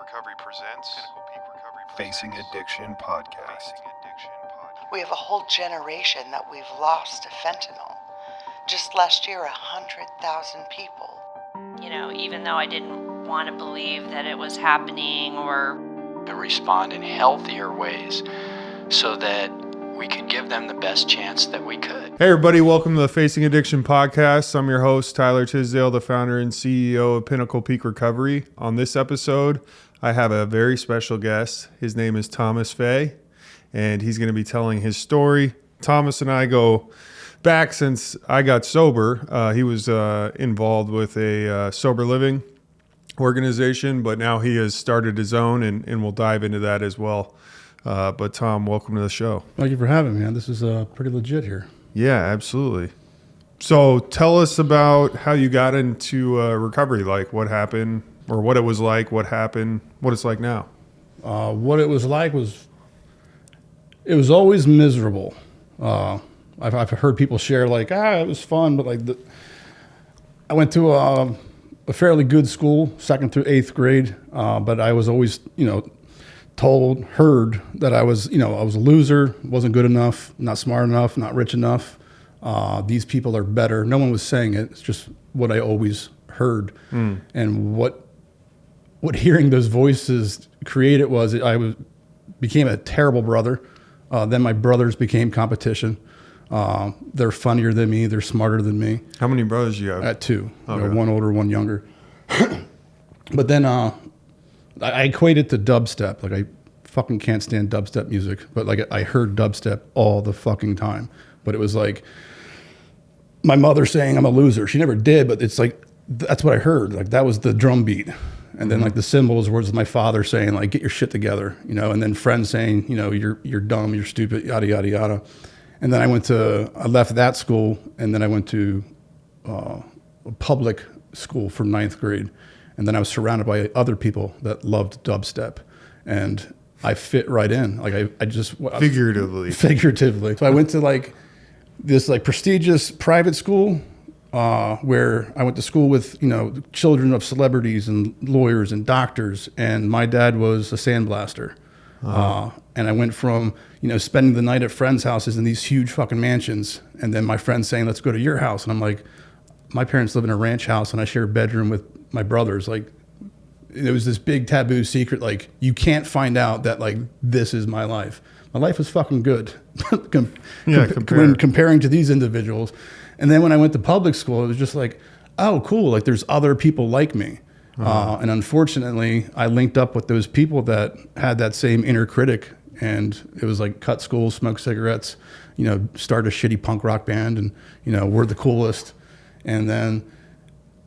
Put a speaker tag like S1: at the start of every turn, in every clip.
S1: Recovery presents Facing Addiction Podcast.
S2: We have a whole generation that we've lost to fentanyl. Just last year, 100,000 people.
S3: You know, even though I didn't want to believe that it was happening or
S4: to respond in healthier ways so that we could give them the best chance that we could.
S5: Hey everybody, welcome to the Facing Addiction Podcast. I'm your host, Tyler Tisdale, the founder and CEO of Pinnacle Peak Recovery. On this episode, I have a very special guest. His name is Tom Fay, and he's going to be telling his story. Thomas and I go back since I got sober. He was involved with a sober living organization, but now he has started his own, and we'll dive into that as well. But Tom, welcome to the show.
S6: Thank you for having me, man. This is pretty legit here.
S5: Yeah, absolutely. So tell us about how you got into recovery, like what happened or what it was like, what happened, what it's like now.
S6: What it was like was, it was always miserable. I've heard people share like, it was fun, but like I went to a fairly good school, 2nd through 8th grade, but I was always, heard that I was a loser, wasn't good enough, not smart enough, not rich enough. These people are better. No one was saying it. It's just what I always heard. And what hearing those voices created was became a terrible brother. Then my brothers became competition. They're funnier than me. They're smarter than me.
S5: How many brothers do you have?
S6: At 2.
S5: Okay.
S6: One older, one younger. But then I equate it to dubstep. Like I fucking can't stand dubstep music, but like I heard dubstep all the fucking time. But it was like my mother saying I'm a loser. She never did, but it's like that's what I heard. Like that was the drum beat. And then like the cymbals was my father saying like get your shit together, and then friends saying, you're dumb, you're stupid, yada yada yada. And then I left that school, and then I went to a public school for 9th grade. And then I was surrounded by other people that loved dubstep, and I fit right in. Like I just
S5: Figuratively.
S6: So I went to like this like prestigious private school where I went to school with children of celebrities and lawyers and doctors, and my dad was a sandblaster. And I went from spending the night at friends' houses in these huge fucking mansions, and then my friends saying let's go to your house, and I'm like, my parents live in a ranch house, and I share a bedroom with my brothers. Like it was this big taboo secret. Like you can't find out that like this is my life. My life was fucking good. Comparing to these individuals. And then when I went to public school, it was just like, oh, cool. Like there's other people like me. And unfortunately, I linked up with those people that had that same inner critic, and it was like cut school, smoke cigarettes, start a shitty punk rock band, and we're the coolest. And then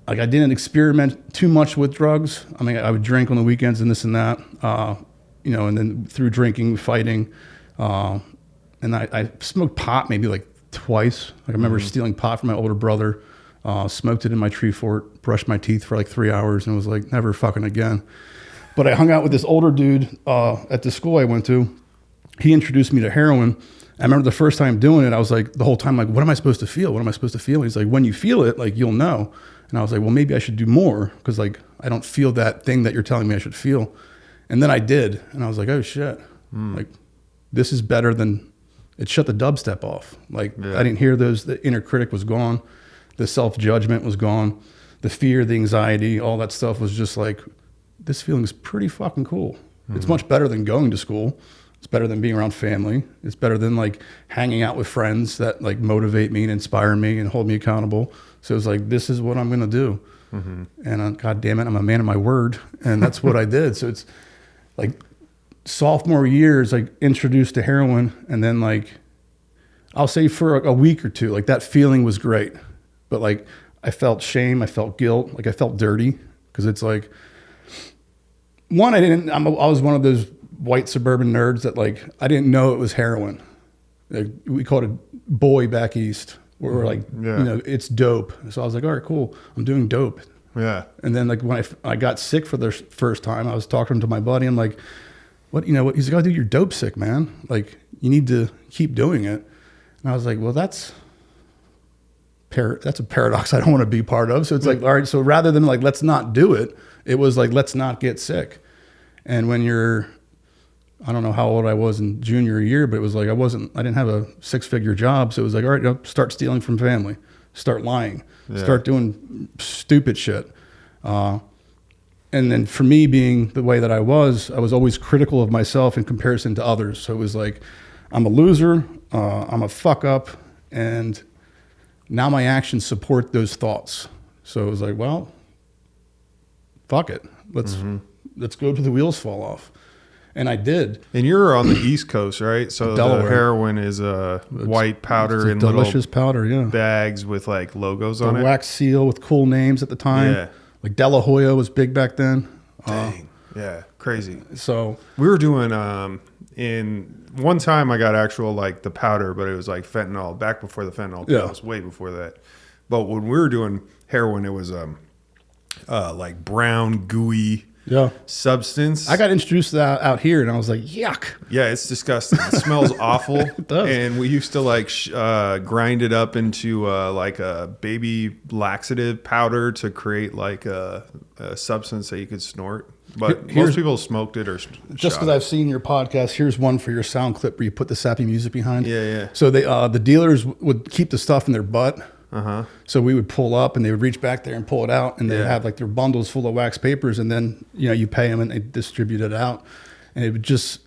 S6: like I didn't experiment too much with drugs. I mean, I would drink on the weekends and this and that, and then through drinking, fighting. And I smoked pot maybe like twice. Like I remember stealing pot from my older brother, smoked it in my tree fort, brushed my teeth for like 3 hours, and was like, never fucking again. But I hung out with this older dude at the school I went to. He introduced me to heroin. I remember the first time doing it, I was like, the whole time, like, what am I supposed to feel? What am I supposed to feel? He's like, when you feel it, like, you'll know. And I was like, well, maybe I should do more, because like, I don't feel that thing that you're telling me I should feel. And then I did. And I was like, oh shit, like this is better than, it shut the dubstep off. Like I didn't hear those, the inner critic was gone. The self-judgment was gone. The fear, the anxiety, all that stuff was just like, this feeling is pretty fucking cool. It's much better than going to school. It's better than being around family. It's better than like hanging out with friends that like motivate me and inspire me and hold me accountable. So it was like, this is what I'm going to do. And God damn it, I'm a man of my word. And that's what I did. So it's like sophomore year is like introduced to heroin. And then like, I'll say for a week or two, like that feeling was great. But like, I felt shame. I felt guilt. Like I felt dirty, because it's like, one, I was one of those white suburban nerds that like, I didn't know it was heroin. Like, we called it boy back east, where we're like, it's dope. So I was like, all right, cool. I'm doing dope.
S5: Yeah.
S6: And then like when I got sick for the first time, I was talking to my buddy. I'm like, what, he's like, oh dude, you're dope sick, man. Like you need to keep doing it. And I was like, well, that's a paradox I don't want to be part of. So it's like, all right, so rather than like, let's not do it, it was like, let's not get sick. And when you're, I don't know how old I was in junior year, but it was like I didn't have a 6-figure job. So it was like, all right, start stealing from family, start lying, start doing stupid shit. And then for me being the way that I was always critical of myself in comparison to others. So it was like, I'm a loser, I'm a fuck up, and now my actions support those thoughts. So it was like, well, fuck it. Let's go till the wheels fall off. And I did.
S5: And you're on the East Coast, right? So
S6: Delaware.
S5: the heroin is a white powder in
S6: delicious
S5: little
S6: powder, yeah.
S5: bags with like logos
S6: The
S5: on it.
S6: wax seal with cool names at the time.
S5: Yeah.
S6: Like De La Hoya was big back then.
S5: Dang. Yeah. Crazy.
S6: So
S5: We were doing in one time I got actual like the powder, but it was like fentanyl back before the fentanyl pills, way before that. But when we were doing heroin, it was like brown gooey substance.
S6: I got introduced to that out here, and I was like, yuck.
S5: Yeah, it's disgusting. It smells awful.
S6: It does.
S5: And we used to like grind it up into like a baby laxative powder to create like a substance that you could snort. But most people smoked it or
S6: Just because I've seen your podcast, here's one for your sound clip where you put the sappy music behind.
S5: Yeah.
S6: So they the dealers would keep the stuff in their butt. So we would pull up and they would reach back there and pull it out, and they'd have like their bundles full of wax papers, and then you pay them and they distribute it out, and it would just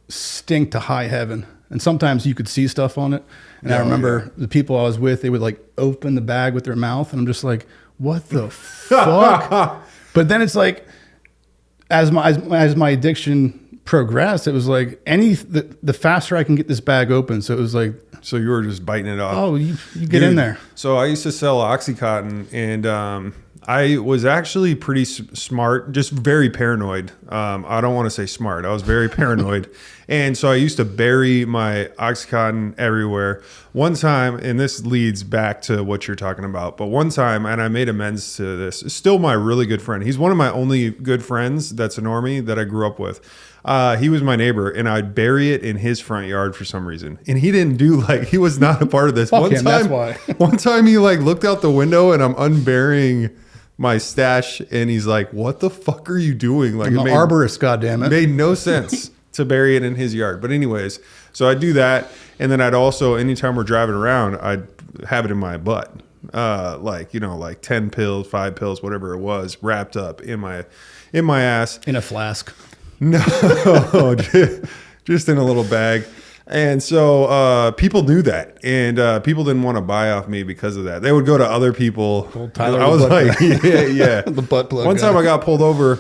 S6: stink to high heaven. And sometimes you could see stuff on it. And I remember the people I was with, they would like open the bag with their mouth, and I'm just like, what the fuck? But then it's like, as my addiction progressed, it was like the faster I can get this bag open. So it was like,
S5: so you were just biting it off.
S6: oh, you get in there.
S5: So I used to sell Oxycontin, and I was actually pretty smart, just very paranoid. I don't want to say smart. I was very paranoid. And so I used to bury my Oxycontin everywhere. One time, and this leads back to what you're talking about, but one time, and I made amends to this, still my really good friend. He's one of my only good friends that's a normie that I grew up with. He was my neighbor, and I'd bury it in his front yard for some reason. And he didn't do he was not a part of this.
S6: Fuck him, that's why.
S5: One time he looked out the window, and I'm unburying my stash, and he's like, "What the fuck are you doing?" Like,
S6: I'm an arborist, goddammit.
S5: It made no sense to bury it in his yard. But anyways, so I'd do that, and then I'd also, anytime we're driving around, I'd have it in my butt, like 10 pills, 5 pills, whatever it was, wrapped up in my ass.
S6: In a flask.
S5: No, just in a little bag. And so people knew that, and people didn't want to buy off me because of that. They would go to other people.
S6: Tyler,
S5: I was like, yeah.
S6: The butt plug.
S5: One time I got pulled over.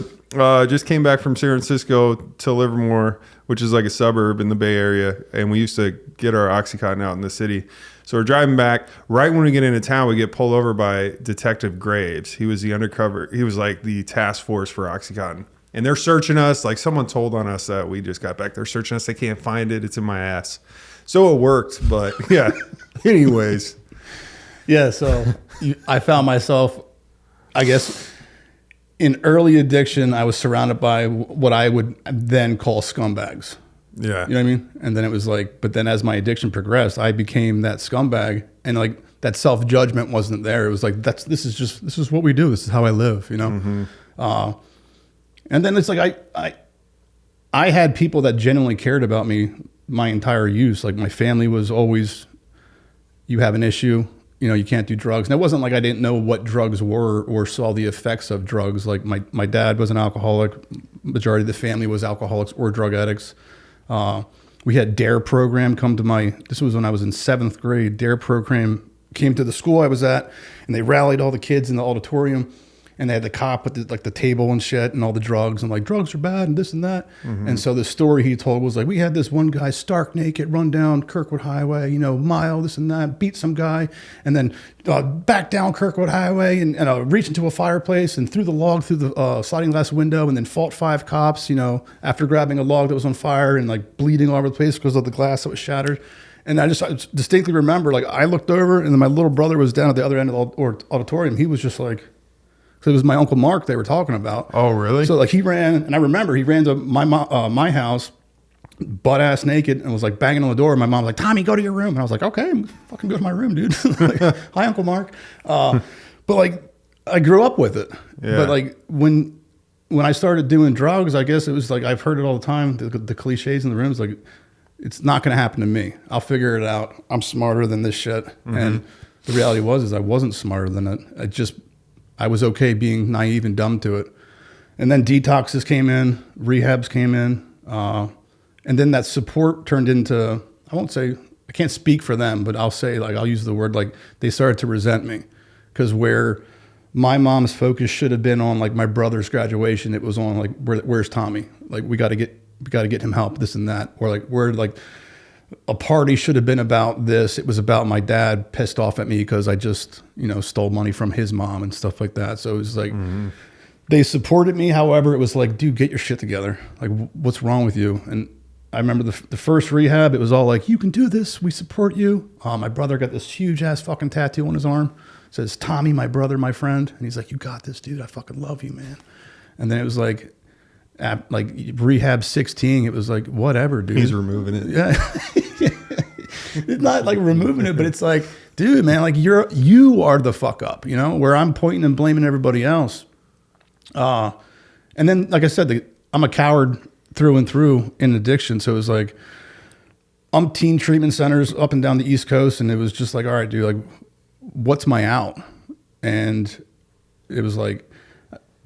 S5: Just came back from San Francisco to Livermore, which is like a suburb in the Bay Area, and we used to get our Oxycontin out in the city. So we're driving back. Right when we get into town, we get pulled over by Detective Graves. He was the undercover. He was like the task force for Oxycontin. And they're searching us. Like, someone told on us that we just got back. They're searching us. They can't find it. It's in my ass. So it worked. But yeah. Anyways.
S6: Yeah. So I found myself, I guess, in early addiction, I was surrounded by what I would then call scumbags.
S5: Yeah.
S6: You know what I mean? And then it was like, but then as my addiction progressed, I became that scumbag, and like that self-judgment wasn't there. It was like, this is what we do. This is how I live, And then it's like, I had people that genuinely cared about me my entire use. Like, my family was always, you have an issue, you can't do drugs. And it wasn't like I didn't know what drugs were or saw the effects of drugs. Like, my dad was an alcoholic. Majority of the family was alcoholics or drug addicts. We had DARE program come to this was when I was in 7th grade. DARE program came to the school I was at, and they rallied all the kids in the auditorium. And they had the cop with the table and shit and all the drugs, and like, drugs are bad and this and that. And so the story he told was like, we had this one guy stark naked run down Kirkwood Highway, mile, this and that, beat some guy, and then back down Kirkwood Highway and reach into a fireplace and threw the log through the sliding glass window, and then fought 5 cops, after grabbing a log that was on fire and like bleeding all over the place because of the glass that was shattered. And I distinctly remember, like, I looked over, and then my little brother was down at the other end of the auditorium. He was just like, because it was my Uncle Mark they were talking about.
S5: Oh, really?
S6: So like, he ran, and I remember he ran to my house, butt ass naked, and was like banging on the door. And my mom was like, "Tommy, go to your room." And I was like, "Okay, fucking go to my room, dude." Like, hi, Uncle Mark. But like, I grew up with it.
S5: Yeah.
S6: But like, when when I started doing drugs, I guess it was like, I've heard it all the time, the cliches in the rooms, like, it's not going to happen to me. I'll figure it out. I'm smarter than this shit. And the reality is I wasn't smarter than it. I was okay being naive and dumb to it. And then detoxes came in, rehabs came in. And then that support turned into, I can't speak for them, but I'll say, like, I'll use the word, like, they started to resent me. Because where my mom's focus should have been on, like, my brother's graduation, it was on, like, where's Tommy? Like, we got to get him help, this and that. Or, like, where, like, a party should have been about this. It was about my dad pissed off at me because I just, stole money from his mom and stuff like that. So it was like, they supported me. However, it was like, dude, get your shit together. Like, what's wrong with you? And I remember the first rehab, it was all like, you can do this. We support you. My brother got this huge ass fucking tattoo on his arm. It says, Tommy, my brother, my friend. And he's like, you got this, dude. I fucking love you, man. And then it was like, at like rehab 16, it was like, whatever, dude.
S5: He's removing it.
S6: Yeah. It's not like removing it, but it's like, dude, man, like you are the fuck up, where I'm pointing and blaming everybody else. And then, like I said, I'm a coward through and through in addiction. So it was like, I'm teen treatment centers up and down the East Coast. And it was just like, all right, dude, like, what's my out? And it was like,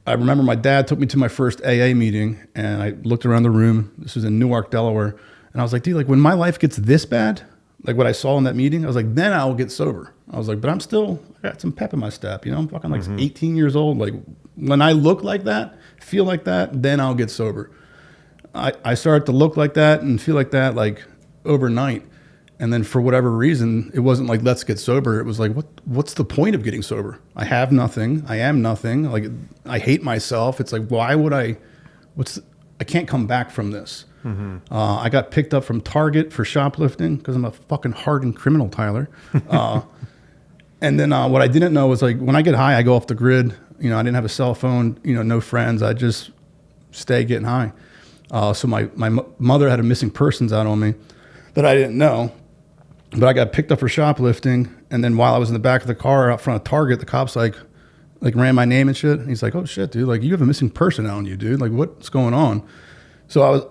S6: I remember my dad took me to my first AA meeting, and I looked around the room. This was in Newark, Delaware. And I was like, dude, like, when my life gets this bad, like what I saw in that meeting, I was like, then I'll get sober. I was like, but I got some pep in my step. I'm fucking like 18 years old. Like, when I look like that, feel like that, then I'll get sober. I started to look like that and feel like that, like, overnight. And then for whatever reason, it wasn't like, let's get sober. It was like, what's the point of getting sober? I have nothing. I am nothing. Like, I hate myself. It's like, why would I can't come back from this. I got picked up from Target for shoplifting because I'm a fucking hardened criminal, Tyler. And then what I didn't know was, like, when I get high, I go off the grid. I didn't have a cell phone, no friends. I just stay getting high. So my mother had a missing persons out on me that I didn't know. But I got picked up for shoplifting, and then while I was in the back of the car out front of Target, the cops like ran my name and shit. And he's like, "Oh shit, dude! Like, you have a missing person on you, dude. Like, what's going on?" So I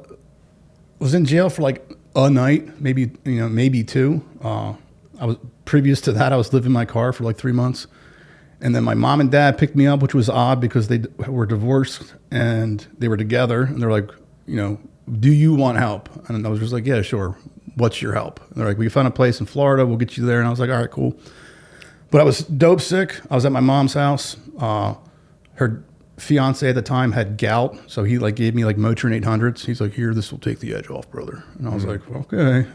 S6: was in jail for like a night, maybe two. I was previous to that, I was living in my car for like 3 months, and then my mom and dad picked me up, which was odd because they were divorced and they were together, and they're like, do you want help? And I was just like, yeah, sure. What's your help? And they're like, we found a place in Florida. We'll get you there. And I was like, all right, cool. But I was dope sick. I was at my mom's house. Her fiance at the time had gout. So he like gave me like Motrin 800s. He's like, here, this will take the edge off, brother. And I was like, okay,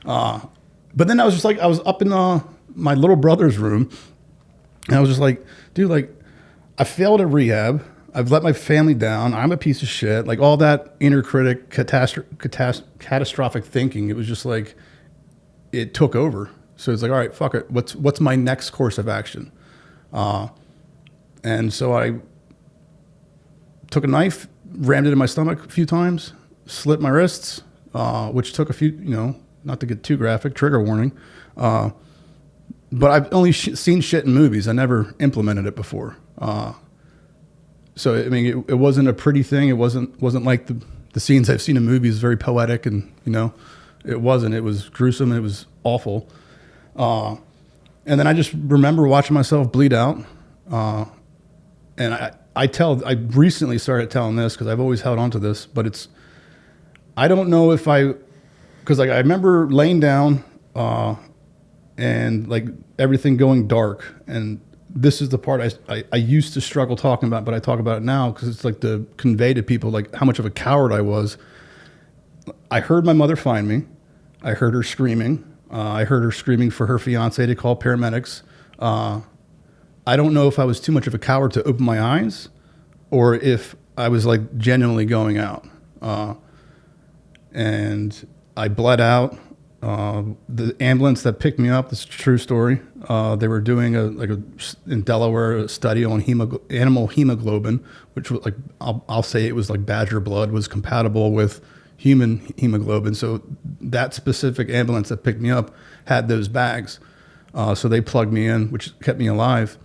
S6: But then I was just like, I was up in my little brother's room. And I was just like, dude, like, I failed at rehab. I've let my family down. I'm a piece of shit. Like, all that inner critic, catastrophic thinking, it was just like, it took over. So it's like, all right, fuck it. What's my next course of action? And so I took a knife, rammed it in my stomach a few times, slit my wrists, which took a few, not to get too graphic, trigger warning. But I've only seen shit in movies. I never implemented it before. So, I mean, it wasn't a pretty thing. It wasn't like the scenes I've seen in movies, very poetic, and, it wasn't. It was gruesome, and it was awful. And then I just remember watching myself bleed out. And I recently started telling this because I've always held on to this, but I don't know if because like I remember laying down and like everything going dark, and this is the part I used to struggle talking about, but I talk about it now because it's like to convey to people like how much of a coward I was. I heard my mother find me. I heard her screaming. I heard her screaming for her fiance to call paramedics. I don't know if I was too much of a coward to open my eyes or if I was like genuinely going out. And I bled out. The ambulance that picked me up, this is a true story. They were doing in Delaware a study on animal hemoglobin, which was like I'll say it was like badger blood was compatible with human hemoglobin. So that specific ambulance that picked me up had those bags. So they plugged me in, which kept me alive.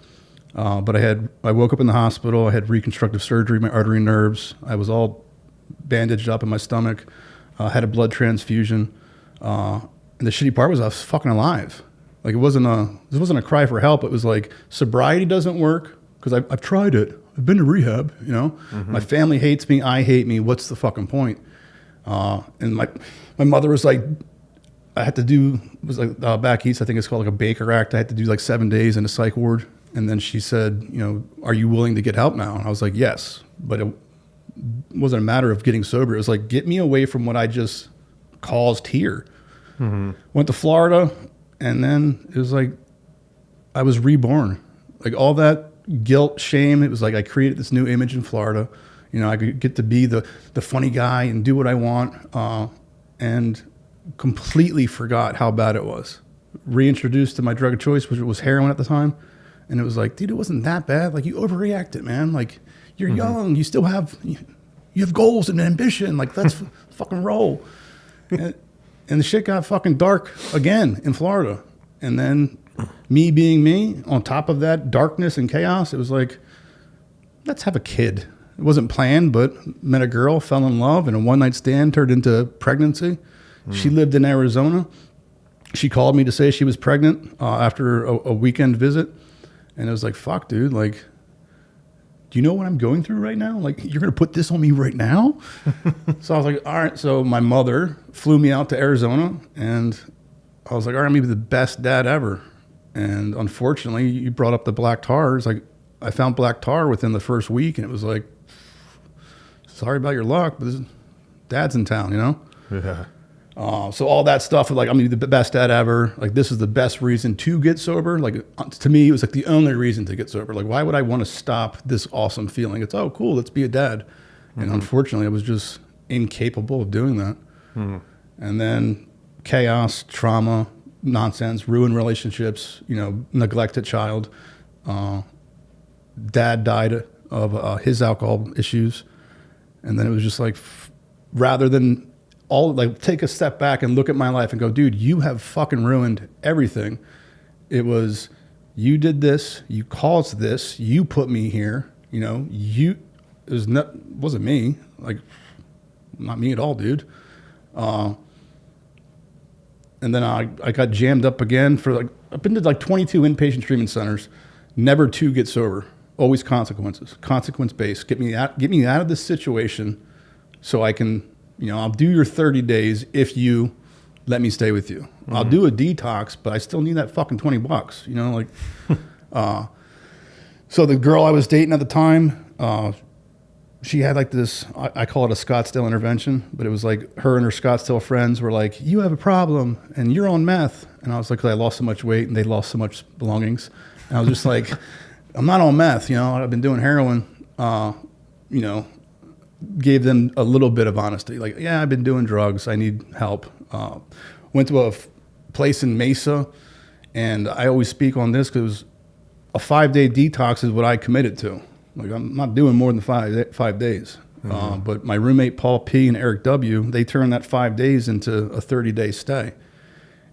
S6: But I woke up in the hospital. I had reconstructive surgery, my artery and nerves. I was all bandaged up in my stomach. Had a blood transfusion. And the shitty part was I was fucking alive. Like this wasn't a cry for help. It was like sobriety doesn't work because I've tried it. I've been to rehab, you know. My family hates me. I hate me. What's the fucking point? And my mother was like, I had to do, it was like back east, I think it's called like a Baker Act. I had to do like 7 days in a psych ward. And then she said, you know, are you willing to get help now? And I was like, yes. But it wasn't a matter of getting sober. It was like, get me away from what I just caused here. Went to Florida, and then it was like I was reborn. Like all that guilt, shame, it was like I created this new image in Florida. You know, I could get to be the funny guy and do what I want, and completely forgot how bad it was. Reintroduced to my drug of choice, which was heroin at the time. And it was like, dude, it wasn't that bad. Like, you overreacted, man. Like, you're young. You still have, you have goals and ambition. Like, let's fucking roll. And the shit got fucking dark again in Florida. And then me being me, on top of that darkness and chaos, it was like, let's have a kid. It wasn't planned, but met a girl, fell in love, and a one-night stand turned into pregnancy. She lived in Arizona. She called me to say she was pregnant after a weekend visit. And it was like, fuck, dude, like, do you know what I'm going through right now? Like, you're going to put this on me right now? So I was like, all right. So my mother flew me out to Arizona, and I was like, all right, I'm going to be the best dad ever. And unfortunately, you brought up the black tar. It's like, I found black tar within the first week, and it was like, sorry about your luck, but dad's in town, you know?
S5: Yeah.
S6: So all that stuff was like, I'm gonna be the best dad ever. Like, this is the best reason to get sober. Like, to me, it was like the only reason to get sober. Like, why would I want to stop this awesome feeling? It's, oh, cool, let's be a dad. And unfortunately, I was just incapable of doing that. And then chaos, trauma, nonsense, ruined relationships, you know, neglected child. Dad died of his alcohol issues. And then it was just like, rather than take a step back and look at my life and go, dude, you have fucking ruined everything. It was, you did this, you caused this, you put me here, you know, wasn't me, like, not me at all, dude. And then I got jammed up again for like, I've been to like 22 inpatient treatment centers, never to get sober, always consequences, consequence-based. Get me out of this situation so I can, you know, I'll do your 30 days if you let me stay with you. I'll do a detox, but I still need that fucking $20, you know, like, so the girl I was dating at the time, she had like this, I call it a Scottsdale intervention, but it was like her and her Scottsdale friends were like, you have a problem and you're on meth. And I was like, 'cause I lost so much weight and they lost so much belongings. And I was just like, I'm not on meth, you know, I've been doing heroin, you know, gave them a little bit of honesty. Like, yeah, I've been doing drugs. I need help. Went to a place in Mesa, and I always speak on this because a 5-day detox is what I committed to. Like, I'm not doing more than 5 days. But my roommate, Paul P. and Eric W., they turned that 5 days into a 30-day stay.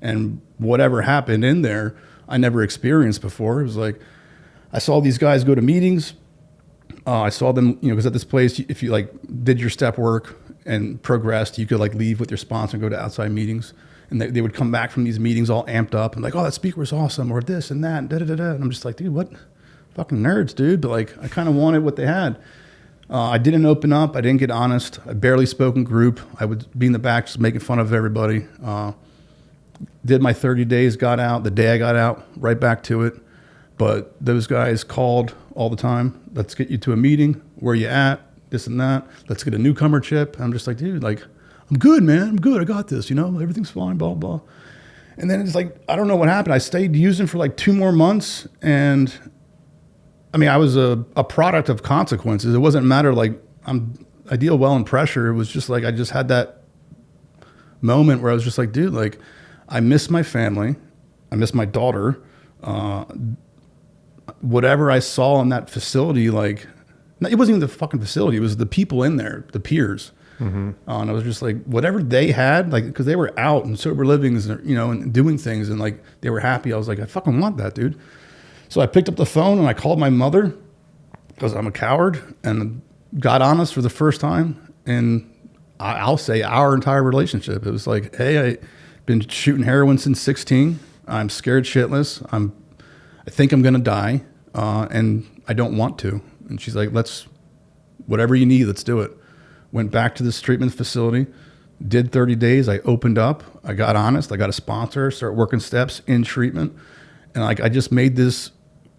S6: And whatever happened in there, I never experienced before. It was like, I saw these guys go to meetings. I saw them, you know, because at this place, if you like did your step work and progressed, you could like leave with your sponsor and go to outside meetings. And they would come back from these meetings all amped up and like, oh, that speaker was awesome, or this and that, and da-da-da-da. And I'm just like, dude, what? Fucking nerds, dude. But like, I kind of wanted what they had. I didn't open up. I didn't get honest. I barely spoke in group. I would be in the back just making fun of everybody. Did my 30 days, got out. The day I got out, right back to it. But those guys called all the time. Let's get you to a meeting. Where you at? This and that. Let's get a newcomer chip. I'm just like, dude, like, I'm good, man. I'm good. I got this. You know, everything's fine, blah, blah. And then it's like, I don't know what happened. I stayed using for like 2 more months. And I mean, I was a product of consequences. It wasn't a matter like I deal well in pressure. It was just like, I just had that moment where I was just like, dude, like, I miss my family. I miss my daughter. Whatever I saw in that facility, like, it wasn't even the fucking facility. It was the people in there, the peers. And I was just like, whatever they had, like, because they were out and sober livings, you know, and doing things, and like they were happy. I was like, I fucking want that, dude. So I picked up the phone and I called my mother because I'm a coward, and got honest for the first time in, I'll say, our entire relationship. It was like, hey, I've been shooting heroin since 16. I'm scared shitless. I think I'm going to die, and I don't want to. And she's like, whatever you need, let's do it. Went back to this treatment facility, did 30 days. I opened up. I got honest. I got a sponsor, started working steps in treatment. And like, I just made this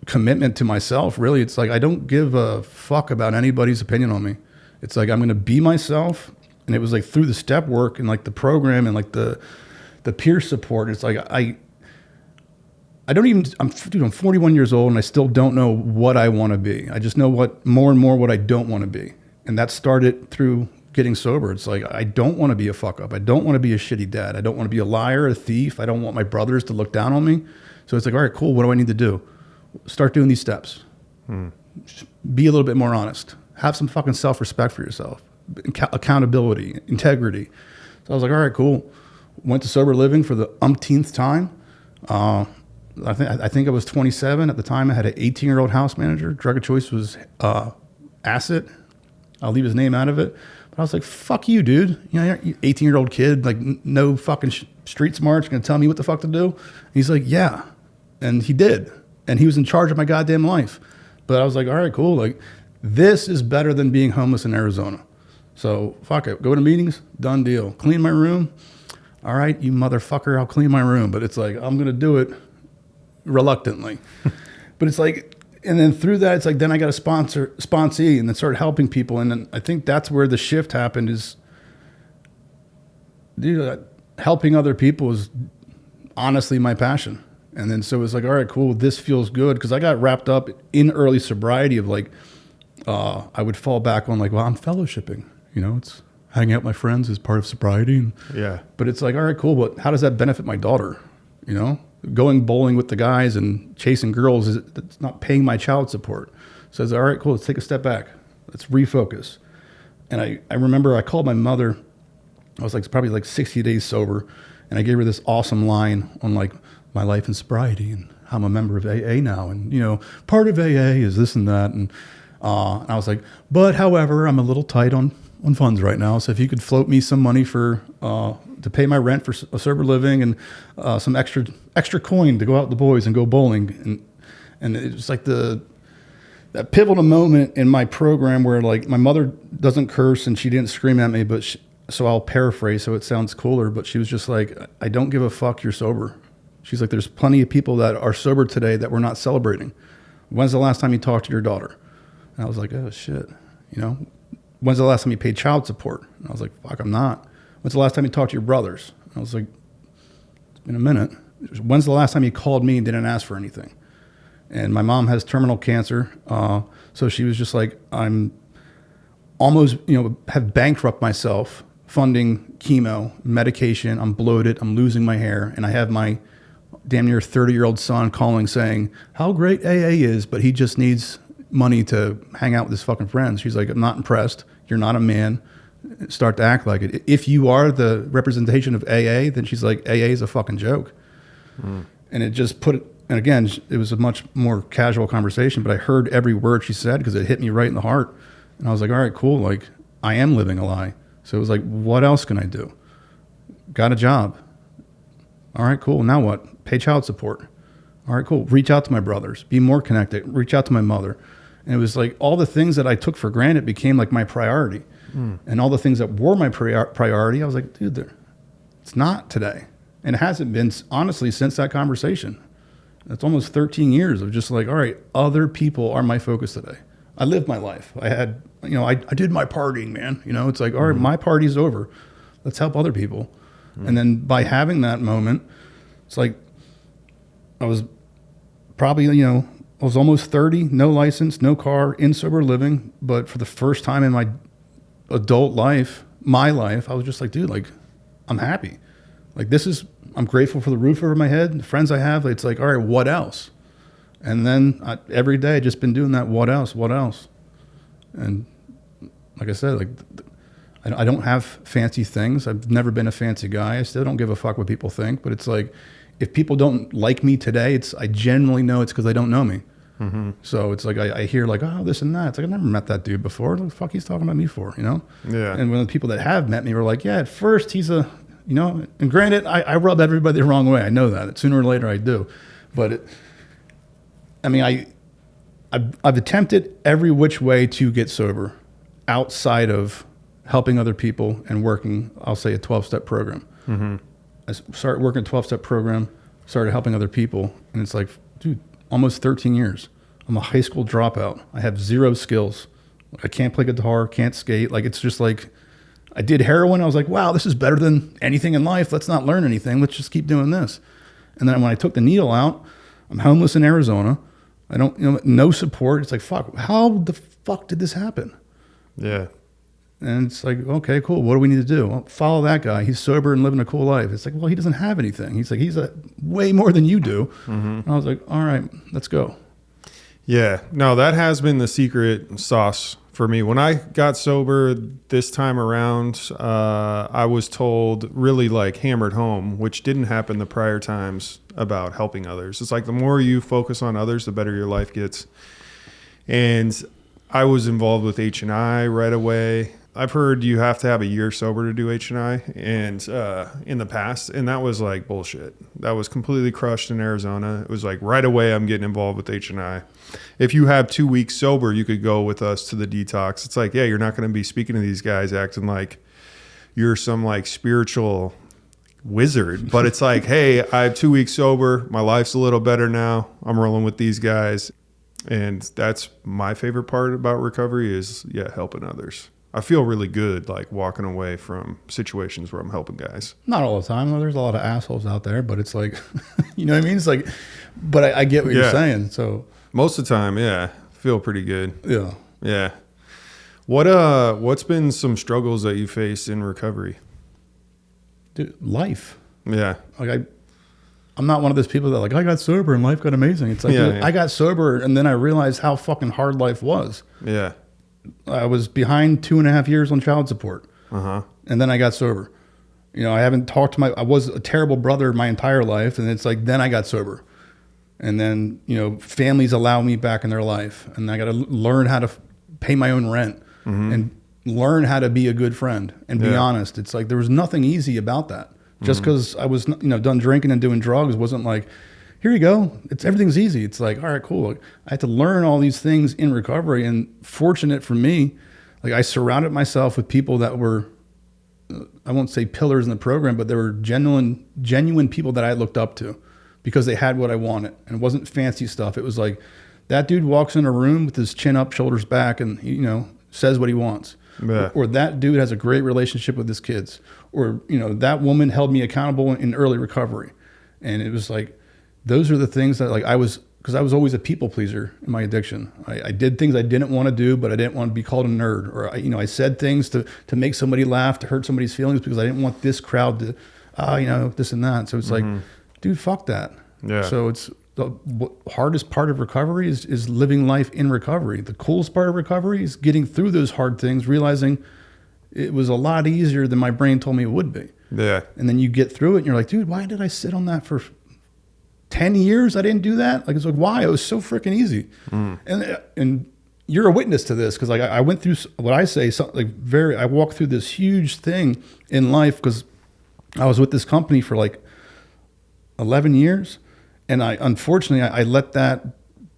S6: commitment to myself. Really, it's like, I don't give a fuck about anybody's opinion on me. It's like, I'm going to be myself. And it was like through the step work and like the program and like the peer support. It's like, I'm 41 years old and I still don't know what I want to be. I just know more and more what I don't want to be. And that started through getting sober. It's like, I don't want to be a fuck up. I don't want to be a shitty dad. I don't want to be a liar, a thief. I don't want my brothers to look down on me. So it's like, all right, cool. What do I need to do? Start doing these steps. Be a little bit more honest. Have some fucking self-respect for yourself. Accountability, integrity. So I was like, all right, cool. Went to sober living for the umpteenth time. I think I was 27 at the time. I had an 18-year-old house manager. Drug of choice was acid. I'll leave his name out of it. But I was like, fuck you, dude. You know, you're 18-year-old kid, like no fucking street smarts, gonna tell me what the fuck to do. And he's like, yeah. And he did. And he was in charge of my goddamn life. But I was like, all right, cool. Like, this is better than being homeless in Arizona. So fuck it. Go to meetings, done deal. Clean my room. All right, you motherfucker, I'll clean my room. But it's like, I'm going to do it reluctantly. But it's like, and then through that, it's like, then I got a sponsee and then started helping people. And then I think that's where the shift happened is, dude, helping other people is honestly my passion. And then so it was like, all right, cool, this feels good. Because I got wrapped up in early sobriety of like, I would fall back on like, well, I'm fellowshipping. You know, it's hanging out with my friends is part of sobriety. And,
S5: Yeah.
S6: But it's like, all right, cool, but how does that benefit my daughter? You know, going bowling with the guys and chasing girls, it's not paying my child support. So I was like, all right, cool, let's take a step back. Let's refocus. And I remember I called my mother. I was like probably like 60 days sober. And I gave her this awesome line on like my life in sobriety and how I'm a member of AA now. And, you know, part of AA is this and that. And I was like, but however, I'm a little tight on funds right now. So if you could float me some money for to pay my rent for a sober living and some extra coin to go out with the boys and go bowling. And it was like that pivotal moment in my program where like my mother doesn't curse and she didn't scream at me, but so I'll paraphrase so it sounds cooler, but she was just like, I don't give a fuck, you're sober. She's like, there's plenty of people that are sober today that we're not celebrating. When's the last time you talked to your daughter? And I was like, oh shit, you know, when's the last time you paid child support? And I was like, fuck, I'm not. When's the last time you talked to your brothers? And I was like, it's been a minute. When's the last time you called me and didn't ask for anything? And my mom has terminal cancer. So she was just like, I'm almost, you know, have bankrupt myself funding chemo, medication. I'm bloated. I'm losing my hair. And I have my damn near 30-year-old son calling saying how great AA is, but he just needs money to hang out with his fucking friends. She's like, I'm not impressed. You're not a man. Start to act like it. If you are the representation of AA, then she's like, AA is a fucking joke. And it just put it, and again, it was a much more casual conversation, but I heard every word she said because it hit me right in the heart. And I was like, all right, cool. Like, I am living a lie. So it was like, what else can I do? Got a job. All right, cool. Now what? Pay child support. All right, cool. Reach out to my brothers. Be more connected. Reach out to my mother. And it was like all the things that I took for granted became like my priority. And all the things that were my priority, I was like, dude, it's not today. And it hasn't been, honestly, since that conversation. It's almost 13 years of just like, all right, other people are my focus today. I lived my life. I had, you know, I did my partying, man. You know, it's like, all right, my party's over. Let's help other people. And then by having that moment, it's like I was probably, you know, I was almost 30, no license, no car, in sober living. But for the first time in my adult life, my life, I was just like, dude, like, I'm happy. Like, this is, I'm grateful for the roof over my head, the friends I have. It's like, all right, what else? And then every day, I just been doing that. What else? What else? And like I said, like, I don't have fancy things. I've never been a fancy guy. I still don't give a fuck what people think. But it's like, if people don't like me today, I generally know it's because they don't know me. So it's like I hear like, oh, this and that. It's like, I never met that dude before. What the fuck he's talking about me for, you know?
S5: Yeah.
S6: And when the people that have met me were like, yeah, at first he's a, you know, and granted, I rub everybody the wrong way. I know that. Sooner or later I do. But I've attempted every which way to get sober outside of helping other people and working, I'll say, a 12-step program. I started working a 12-step program, started helping other people. And it's like, dude, almost 13 years. I'm a high school dropout. I have zero skills. I can't play guitar, can't skate. Like, it's just like, I did heroin. I was like, wow, this is better than anything in life. Let's not learn anything. Let's just keep doing this. And then when I took the needle out, I'm homeless in Arizona. I don't, you know, no support. It's like, fuck, how the fuck did this happen?
S5: Yeah.
S6: And it's like, okay, cool. What do we need to do? Well, follow that guy. He's sober and living a cool life. It's like, well, he doesn't have anything. He's like, he's way more than you do. And I was like, all right, let's go.
S5: Yeah. No, that has been the secret sauce for me. When I got sober this time around, I was told, really like hammered home, which didn't happen the prior times, about helping others. It's like the more you focus on others, the better your life gets. And I was involved with H&I right away. I've heard you have to have a year sober to do H&I, and in the past, and that was like bullshit. That was completely crushed in Arizona. It was like right away I'm getting involved with H&I. If you have 2 weeks sober, you could go with us to the detox. It's like, yeah, you're not going to be speaking to these guys acting like you're some like spiritual wizard, but it's like, hey, I have 2 weeks sober. My life's a little better now. I'm rolling with these guys. And that's my favorite part about recovery is, yeah, helping others. I feel really good like walking away from situations where I'm helping guys.
S6: Not all the time. There's a lot of assholes out there, but it's like, you know what I mean? It's like, but I get what you're saying. So
S5: most of the time, yeah, feel pretty good.
S6: Yeah.
S5: Yeah. What's been some struggles that you faced in recovery?
S6: Dude, life.
S5: Yeah.
S6: Like I'm not one of those people that like, I got sober and life got amazing. It's like,
S5: Yeah.
S6: I got sober and then I realized how fucking hard life was.
S5: Yeah.
S6: I was behind 2.5 years on child support. And then I got sober. You know, I haven't talked to I was a terrible brother my entire life. And it's like, then I got sober. And then, you know, families allow me back in their life. And I got to learn how to pay my own rent and learn how to be a good friend and be honest. It's like, there was nothing easy about that. Just because I was, you know, done drinking and doing drugs wasn't like, here you go. Everything's easy. It's like, all right, cool. I had to learn all these things in recovery, and fortunate for me, like I surrounded myself with people that were, I won't say pillars in the program, but they were genuine people that I looked up to because they had what I wanted, and it wasn't fancy stuff. It was like that dude walks in a room with his chin up, shoulders back, and he, you know, says what he wants.
S5: Yeah.
S6: Or that dude has a great relationship with his kids, or, you know, that woman held me accountable in early recovery. And it was like, those are the things that like because I was always a people pleaser in my addiction. I did things I didn't want to do, but I didn't want to be called a nerd, or I said things to make somebody laugh, to hurt somebody's feelings because I didn't want this crowd to, you know, this and that. So it's like, dude, fuck that.
S5: Yeah.
S6: So it's the hardest part of recovery is living life in recovery. The coolest part of recovery is getting through those hard things, realizing it was a lot easier than my brain told me it would be.
S5: Yeah.
S6: And then you get through it and you're like, dude, why did I sit on that for 10 years? I didn't do that. Like, it's like, why? It was so freaking easy. And you're a witness to this. Cause like I went through what I say, I walked through this huge thing in life because I was with this company for like 11 years. And unfortunately, I let that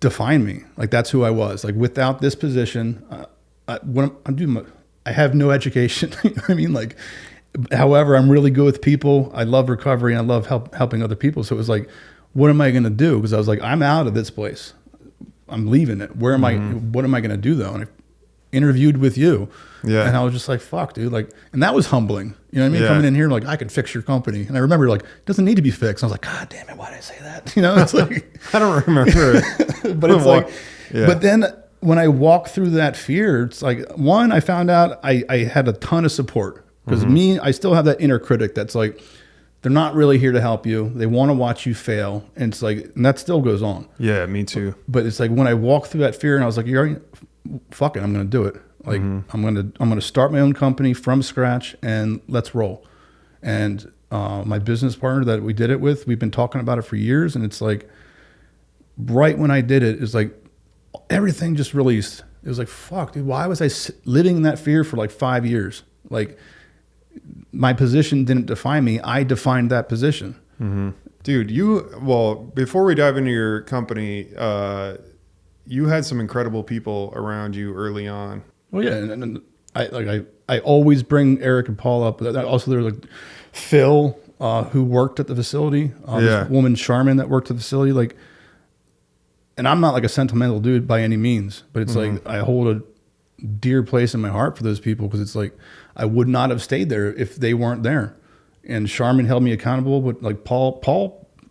S6: define me. Like, that's who I was. Like, without this position, when I'm doing I have no education. You know what I mean? Like, however, I'm really good with people. I love recovery and I love helping other people. So it was like, what am I going to do? Because I was like, I'm out of this place. I'm leaving it. Where am I? What am I going to do though? And I interviewed with you.
S5: Yeah.
S6: And I was just like, fuck, dude. Like, and that was humbling. You know what I mean?
S5: Yeah.
S6: Coming in here, like, I can fix your company. And I remember, like, it doesn't need to be fixed. And I was like, God damn it, why did I say that? You know, it's like,
S5: I don't remember it.
S6: but it's like,
S5: Yeah.
S6: but then when I walked through that fear, it's like, one, I found out I had a ton of support because I still have that inner critic that's like, they're not really here to help you. They want to watch you fail. And it's like, and that still goes on.
S5: Yeah, me too.
S6: But it's like when I walked through that fear and I was like, fuck it, I'm going to do it. Like, I'm going to start my own company from scratch and let's roll. And my business partner that we did it with, we've been talking about it for years. And it's like, right when I did it, it's like everything just released. It was like, fuck, dude, why was I living in that fear for like 5 years? Like, my position didn't define me. I defined that position.
S5: Mm-hmm. Dude, before we dive into your company, you had some incredible people around you early on.
S6: Well, yeah. And I always bring Eric and Paul up. Also, there was like Phil, who worked at the facility. This woman, Charmin, that worked at the facility. Like, and I'm not like a sentimental dude by any means, but it's like I hold a dear place in my heart for those people, because it's like I would not have stayed there if they weren't there. And Charmin held me accountable, but like Paul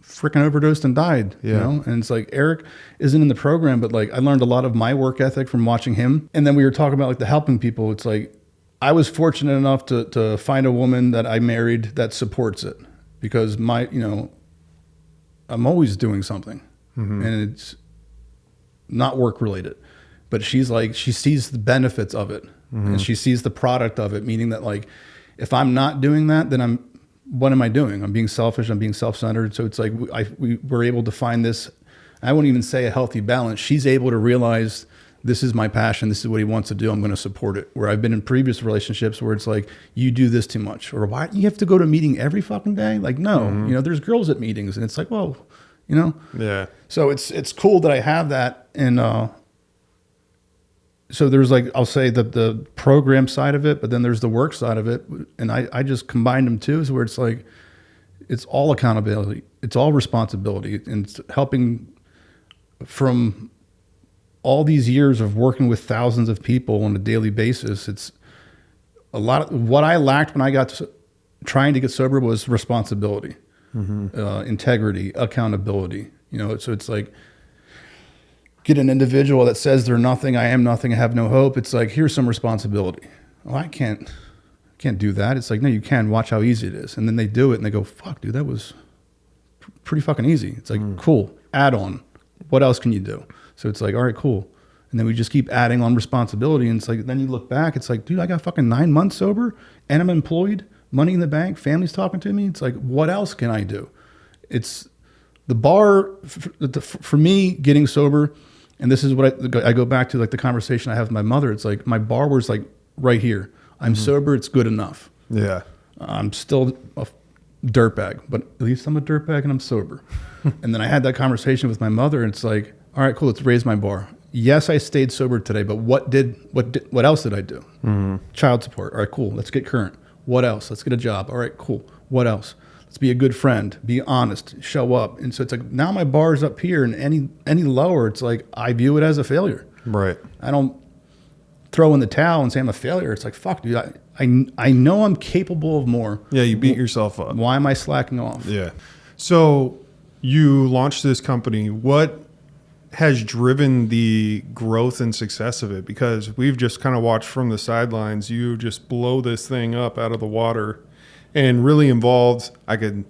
S6: freaking overdosed and died, you know? And it's like, Eric isn't in the program, but like I learned a lot of my work ethic from watching him. And then we were talking about like the helping people. It's like, I was fortunate enough to find a woman that I married that supports it, because I'm always doing something, and it's not work related, but she's like, she sees the benefits of it, and she sees the product of it, meaning that like, if I'm not doing that, then what am I doing? I'm being selfish. I'm being self-centered. So it's like, we were able to find this, I wouldn't even say a healthy balance. She's able to realize, this is my passion. This is what he wants to do. I'm going to support it. Where I've been in previous relationships where it's like, you do this too much, or why you have to go to a meeting every fucking day? Like, no, there's girls at meetings, and it's like, well, Yeah. So it's cool that I have that. And, so there's like, I'll say the program side of it, but then there's the work side of it. And I just combined them too, is where it's like, it's all accountability. It's all responsibility, and it's helping from all these years of working with thousands of people on a daily basis. It's a lot of what I lacked when I got trying to get sober was responsibility, integrity, accountability, so it's like, get an individual that says they're nothing, I am nothing, I have no hope. It's like, here's some responsibility. Well, I can't do that. It's like, no, you can. Watch how easy it is. And then they do it and they go, fuck, dude, that was pretty fucking easy. It's like, cool, add on. What else can you do? So it's like, all right, cool. And then we just keep adding on responsibility. And it's like, then you look back, it's like, dude, I got fucking 9 months sober and I'm employed, money in the bank, family's talking to me. It's like, what else can I do? It's the bar for me getting sober. And this is what I go back to, like the conversation I have with my mother. It's like, my bar was like right here. I'm sober. It's good enough.
S5: Yeah.
S6: I'm still a dirtbag, but at least I'm a dirtbag and I'm sober. And then I had that conversation with my mother, and it's like, all right, cool. Let's raise my bar. Yes, I stayed sober today, but what else did I do? Child support. All right, cool. Let's get current. What else? Let's get a job. All right, cool. What else? Let's be a good friend, be honest, show up. And so it's like, now my bar's up here, and any lower, it's like, I view it as a failure.
S5: Right.
S6: I don't throw in the towel and say I'm a failure. It's like, fuck, dude, I know I'm capable of more.
S5: Yeah, you beat yourself up.
S6: Why am I slacking off?
S5: Yeah. So you launched this company. What has driven the growth and success of it? Because we've just kind of watched from the sidelines, you just blow this thing up out of the water. And really involved, I could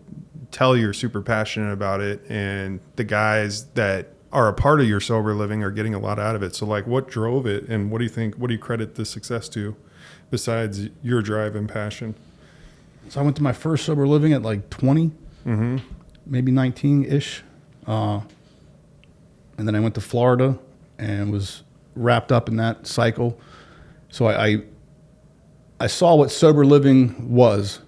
S5: tell you're super passionate about it, and the guys that are a part of your sober living are getting a lot out of it. So like, what drove it, and what do you credit the success to besides your drive and passion?
S6: So I went to my first sober living at like 20, maybe 19-ish. And then I went to Florida and was wrapped up in that cycle. So I saw what sober living was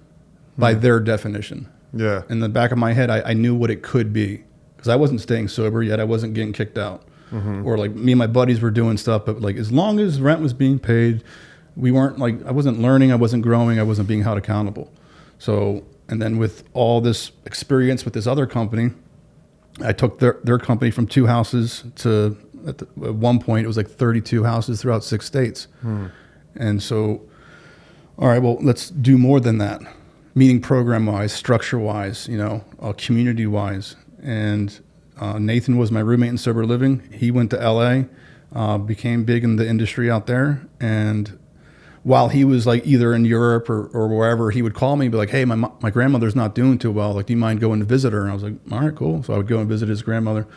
S6: by their definition.
S5: Yeah.
S6: In the back of my head, I knew what it could be, because I wasn't staying sober yet. I wasn't getting kicked out. Or like, me and my buddies were doing stuff, but like, as long as rent was being paid, we weren't like, I wasn't learning, I wasn't growing, I wasn't being held accountable. So, and then with all this experience with this other company, I took their company from 2 houses to, at one point, it was like 32 houses throughout 6 states. And so, all right, well, let's do more than that. Meeting program-wise, structure-wise, community-wise. And Nathan was my roommate in sober living. He went to LA, became big in the industry out there. And while he was like either in Europe or wherever, he would call me and be like, hey, my grandmother's not doing too well. Like, do you mind going to visit her? And I was like, all right, cool. So I would go and visit his grandmother.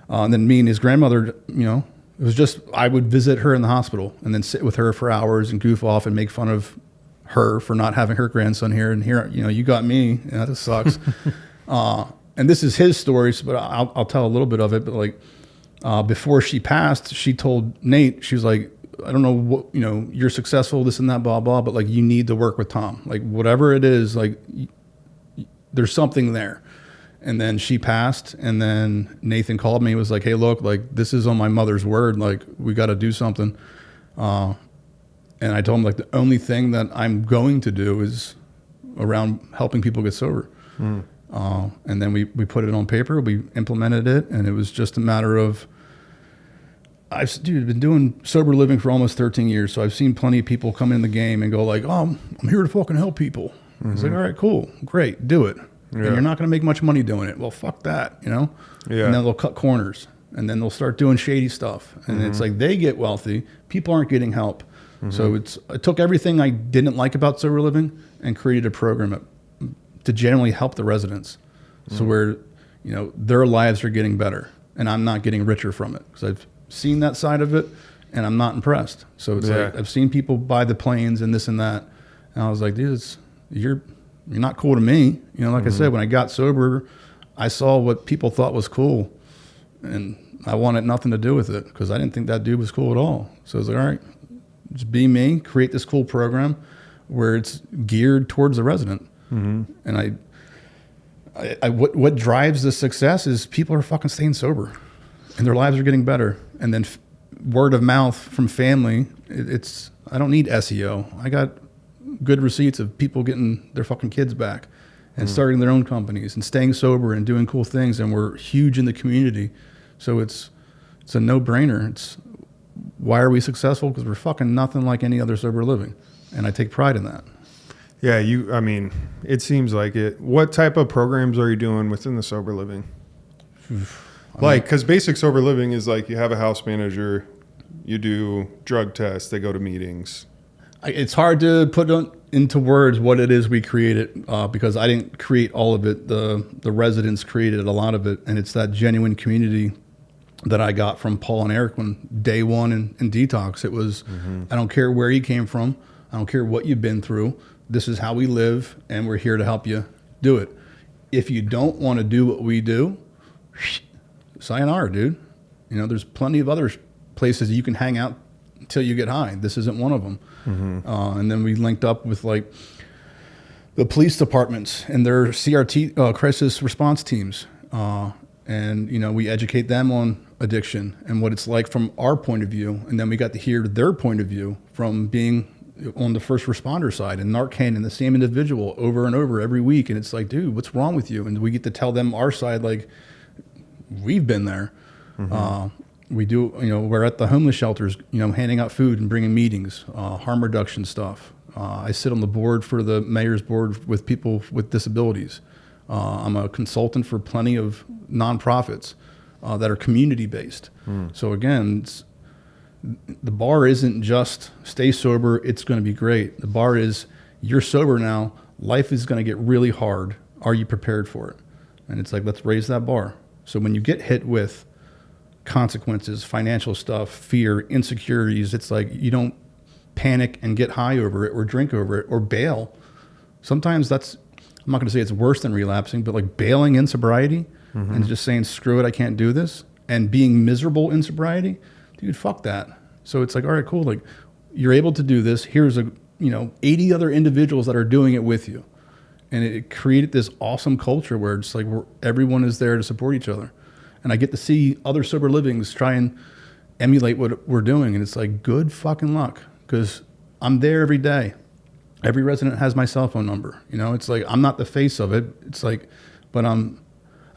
S6: And then me and his grandmother, it was just, I would visit her in the hospital and then sit with her for hours and goof off and make fun of her for not having her grandson here, and here, you got me. Yeah, this sucks. And this is his story, but I'll tell a little bit of it. But like before she passed, she told Nate, she was like, I don't know what, you're successful, this and that, blah, blah, but like, you need to work with Tom. Like, whatever it is, like, there's something there. And then she passed, and then Nathan called me and was like, hey, look, like, this is on my mother's word. Like, we got to do something. And I told him, like, the only thing that I'm going to do is around helping people get sober. And then we put it on paper, we implemented it, and it was just a matter of, I've been doing sober living for almost 13 years, so I've seen plenty of people come in the game and go like, oh, I'm here to fucking help people. It's like, all right, cool, great, do it. And you're not going to make much money doing it. Well, fuck that, Yeah. And then they'll cut corners, and then they'll start doing shady stuff. And it's like they get wealthy, people aren't getting help. So I took everything I didn't like about sober living and created a program to generally help the residents. So where, their lives are getting better, and I'm not getting richer from it, because I've seen that side of it, and I'm not impressed. So it's like, I've seen people buy the planes and this and that, and I was like, dude, you're not cool to me. Like I said, when I got sober, I saw what people thought was cool, and I wanted nothing to do with it, because I didn't think that dude was cool at all. So I was like, all right, just be me, create this cool program where it's geared towards the resident. And what drives the success is people are fucking staying sober, and their lives are getting better. And then word of mouth from family, I don't need SEO. I got good receipts of people getting their fucking kids back and starting their own companies and staying sober and doing cool things. And we're huge in the community. So it's a no-brainer. It's, why are we successful? Because we're fucking nothing like any other sober living. And I take pride in that.
S5: Yeah, it seems like it. What type of programs are you doing within the sober living? Because basic sober living is like, you have a house manager, you do drug tests, they go to meetings.
S6: It's hard to put into words what it is we created, because I didn't create all of it. The residents created a lot of it, and it's that genuine community that I got from Paul and Eric when day one in Detox. It was, I don't care where you came from, I don't care what you've been through, this is how we live, and we're here to help you do it. If you don't want to do what we do, sayonara, dude. There's plenty of other places you can hang out until you get high. This isn't one of them. And then we linked up with like the police departments and their CRT, crisis response teams. And we educate them on addiction and what it's like from our point of view. And then we got to hear their point of view from being on the first responder side, and Narcan and the same individual over and over every week. And it's like, dude, what's wrong with you? And we get to tell them our side, like, we've been there. We do, we're at the homeless shelters, handing out food and bringing meetings, harm reduction stuff. I sit on the board for the mayor's board with people with disabilities. I'm a consultant for plenty of nonprofits that are community-based. So again, the bar isn't just stay sober, it's going to be great. The bar is, you're sober now, life is going to get really hard. Are you prepared for it? And it's like, let's raise that bar. So when you get hit with consequences, financial stuff, fear, insecurities, it's like, you don't panic and get high over it or drink over it or bail. Sometimes that's, I'm not going to say it's worse than relapsing, but like bailing in sobriety and just saying, screw it, I can't do this, and being miserable in sobriety, dude, fuck that. So it's like, all right, cool. Like, you're able to do this. Here's 80 other individuals that are doing it with you. And it created this awesome culture where it's like, everyone is there to support each other. And I get to see other sober livings try and emulate what we're doing. And it's like, good fucking luck, because I'm there every day. Every resident has my cell phone number. It's like, I'm not the face of it. It's like, but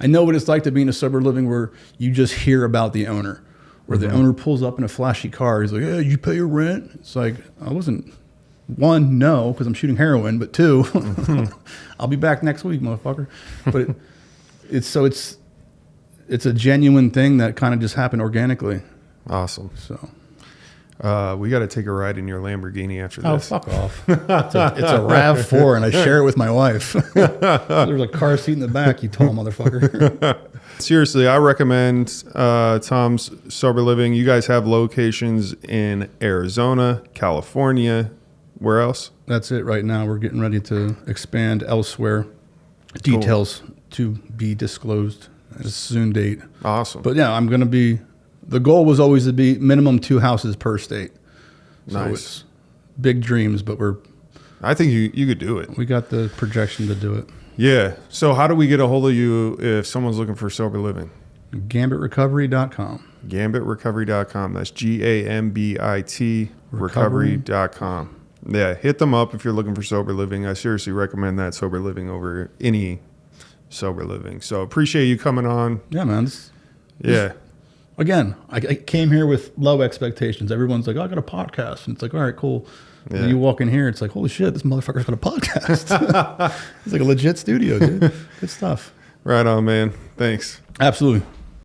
S6: I know what it's like to be in a sober living where you just hear about the owner, where the owner pulls up in a flashy car. He's like, hey, you pay your rent? It's like, I wasn't, one, no, because I'm shooting heroin, but two, I'll be back next week, motherfucker. But it's a genuine thing that kind of just happened organically.
S5: Awesome.
S6: So
S5: we got to take a ride in your Lamborghini after
S6: oh,
S5: this.
S6: fuck off. It's a RAV4, and I share it with my wife. There's a car seat in the back, you tall motherfucker.
S5: Seriously, I recommend Tom's Sober Living. You guys have locations in Arizona, California, Where else?
S6: That's it right now. We're getting ready to expand elsewhere. Details to be disclosed at a soon date.
S5: Awesome.
S6: But yeah, I'm going to be, the goal was always to be minimum 2 houses per state. So
S5: Nice.
S6: it's big dreams, but
S5: I think you could do it.
S6: we got the projection to do it.
S5: Yeah. So how do we get a hold of you if someone's looking for sober living?
S6: GambitRecovery.com.
S5: GambitRecovery.com. That's GAMBIT recovery.com. Yeah, hit them up if you're looking for sober living. I seriously recommend that sober living over any sober living. So appreciate you coming on.
S6: Yeah, man.
S5: Yeah.
S6: Again, I came here with low expectations. Everyone's like, oh, I got a podcast. And it's like, all right, cool.
S5: Yeah.
S6: And you walk in here, it's like, holy shit, this motherfucker's got a podcast. It's like a legit studio, dude. Good stuff.
S5: Right on, man. Thanks.
S6: Absolutely.